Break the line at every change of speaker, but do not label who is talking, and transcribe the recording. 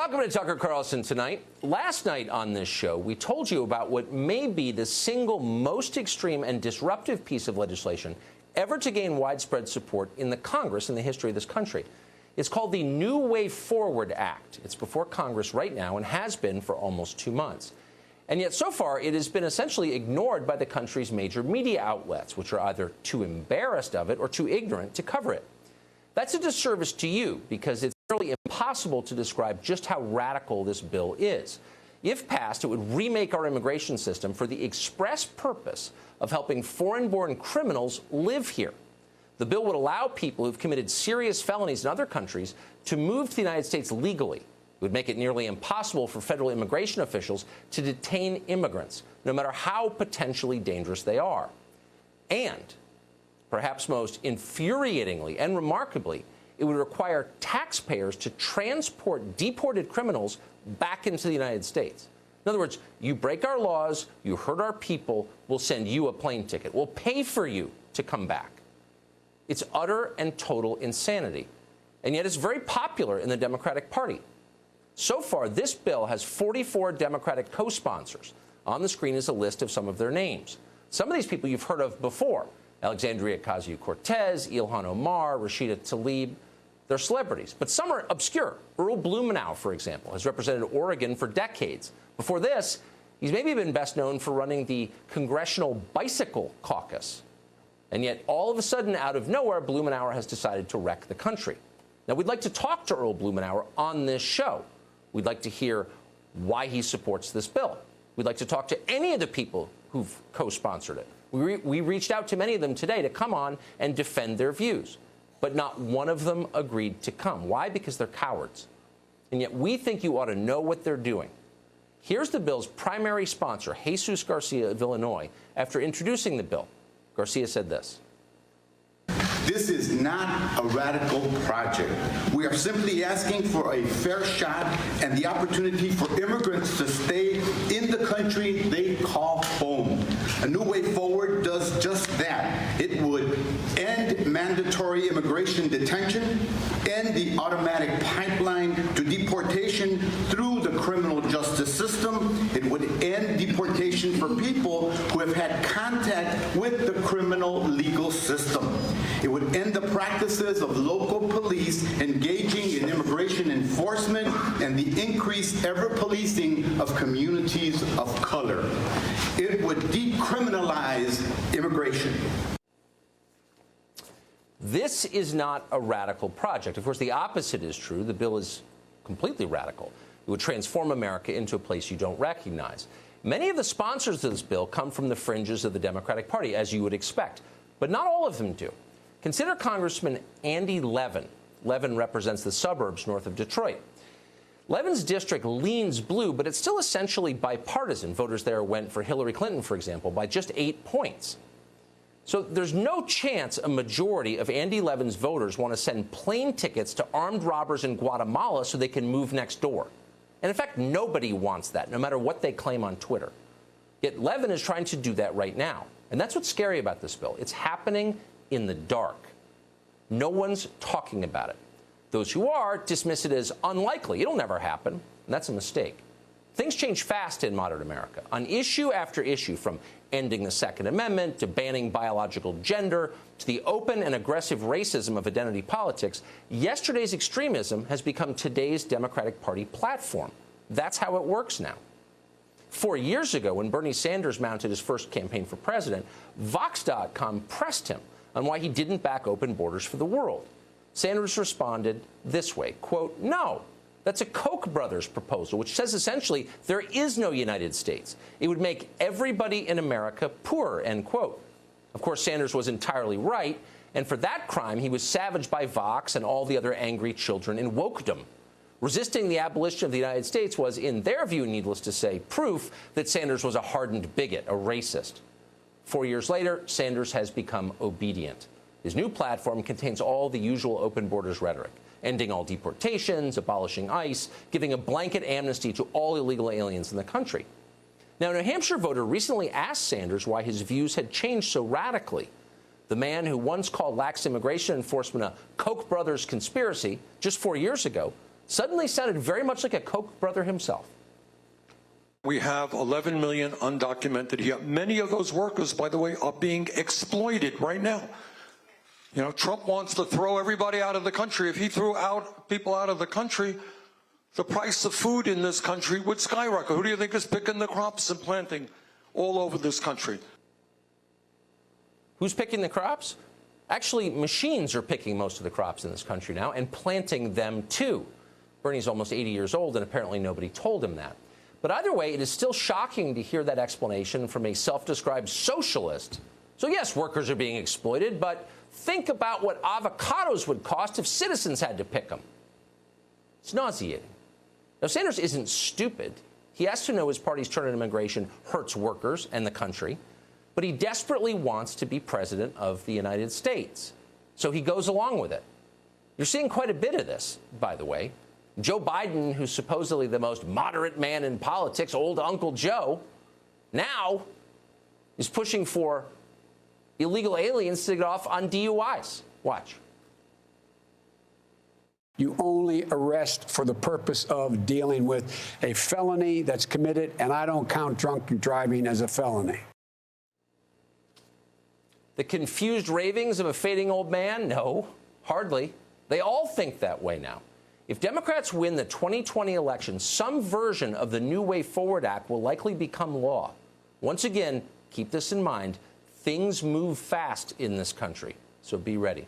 Welcome to Tucker Carlson Tonight. Last night on this show, we told you about what may be the single most extreme and disruptive piece of legislation ever to gain widespread support in the Congress in the history of this country. It's called the New Way Forward Act. It's before Congress right now and has been for almost 2 months. And yet so far, it has been essentially ignored by the country's major media outlets, which are either too embarrassed of it or too ignorant to cover it. That's a disservice to you because it's nearly impossible to describe just how radical this bill is. If passed, it would remake our immigration system for the express purpose of helping foreign-born criminals live here. The bill would allow people who've committed serious felonies in other countries to move to the United States legally. It would make it nearly impossible for federal immigration officials to detain immigrants, no matter how potentially dangerous they are. And perhaps most infuriatingly and remarkably, it would require taxpayers to transport deported criminals back into the United States. In other words, you break our laws, you hurt our people, we'll send you a plane ticket. We'll pay for you to come back. It's utter and total insanity. And yet it's very popular in the Democratic Party. So far, this bill has 44 Democratic co-sponsors. On the screen is a list of some of their names. Some of these people you've heard of before. Alexandria Ocasio-Cortez, Ilhan Omar, Rashida Tlaib. They're celebrities, but some are obscure. Earl Blumenauer, for example, has represented Oregon for decades. Before this, he's maybe been best known for running the Congressional Bicycle Caucus. And yet, all of a sudden, out of nowhere, Blumenauer has decided to wreck the country. Now, we'd like to talk to Earl Blumenauer on this show. We'd like to hear why he supports this bill. We'd like to talk to any of the people who've co-sponsored it. We reached out to many of them today to come on and defend their views. But not one of them agreed to come. Why? Because they're cowards. And yet we think you ought to know what they're doing. Here's the bill's primary sponsor, Jesus Garcia of Illinois, after introducing the bill. Garcia said this.
This is not a radical project. We are simply asking for a fair shot and the opportunity for immigrants to stay in the country they call home. A New Way Forward does just that. It would end mandatory immigration detention, end the automatic pipeline to deportation through the criminal justice system. It would end deportation for people who have had contact with the criminal legal system. It would end the practices of local police engaging in immigration enforcement and the increased ever-policing of communities of color. It would decriminalize immigration.
This is not a radical project. Of course, the opposite is true. The bill is completely radical. It would transform America into a place you don't recognize. Many of the sponsors of this bill come from the fringes of the Democratic Party, as you would expect, but not all of them do. Consider Congressman Andy Levin. Levin represents the suburbs north of Detroit. Levin's district leans blue, but it's still essentially bipartisan. Voters there went for Hillary Clinton, for example, by just 8 points. So there's no chance a majority of Andy Levin's voters want to send plane tickets to armed robbers in Guatemala so they can move next door. And in fact, nobody wants that, no matter what they claim on Twitter. Yet Levin is trying to do that right now. And that's what's scary about this bill. It's happening in the dark. No one's talking about it. Those who are dismiss it as unlikely. It'll never happen. And that's a mistake. Things change fast in modern America. On issue after issue, from ending the Second Amendment to banning biological gender to the open and aggressive racism of identity politics, yesterday's extremism has become today's Democratic Party platform. That's how it works now. 4 years ago, when Bernie Sanders mounted his first campaign for president, Vox.com pressed him on why he didn't back open borders for the world. Sanders responded this way, quote, "No, that's a Koch brothers proposal, which says essentially there is no United States. It would make everybody in America poorer," end quote. Of course, Sanders was entirely right, and for that crime, he was savaged by Vox and all the other angry children in wokedom. Resisting the abolition of the United States was, in their view, needless to say, proof that Sanders was a hardened bigot, a racist. 4 years later, Sanders has become obedient. His new platform contains all the usual open borders rhetoric, ending all deportations, abolishing ICE, giving a blanket amnesty to all illegal aliens in the country. Now, a New Hampshire voter recently asked Sanders why his views had changed so radically. The man who once called lax immigration enforcement a Koch brothers conspiracy just 4 years ago suddenly sounded very much like a Koch brother himself.
We have 11 million undocumented here. Many of those workers, by the way, are being exploited right now. You know, Trump wants to throw everybody out of the country. If he threw out people out of the country, the price of food in this country would skyrocket. Who do you think is picking the crops and planting all over this country?
Who's picking the crops? Actually, machines are picking most of the crops in this country now and planting them too. Bernie's almost 80 years old, and apparently nobody told him that. But either way, it is still shocking to hear that explanation from a self-described socialist. So yes, workers are being exploited, but think about what avocados would cost if citizens had to pick them. It's nauseating. Now, Sanders isn't stupid. He has to know his party's turn on immigration hurts workers and the country, but he desperately wants to be president of the United States. So he goes along with it. You're seeing quite a bit of this, by the way. Joe Biden, who's supposedly the most moderate man in politics, old Uncle Joe, now is pushing for illegal aliens to get off on DUIs. Watch.
You only arrest for the purpose of dealing with a felony that's committed, and I don't count drunk driving as a felony.
The confused ravings of a fading old man? No, hardly. They all think that way now. If Democrats win the 2020 election, some version of the New Way Forward Act will likely become law. Once again, keep this in mind. Things move fast in this country, so be ready.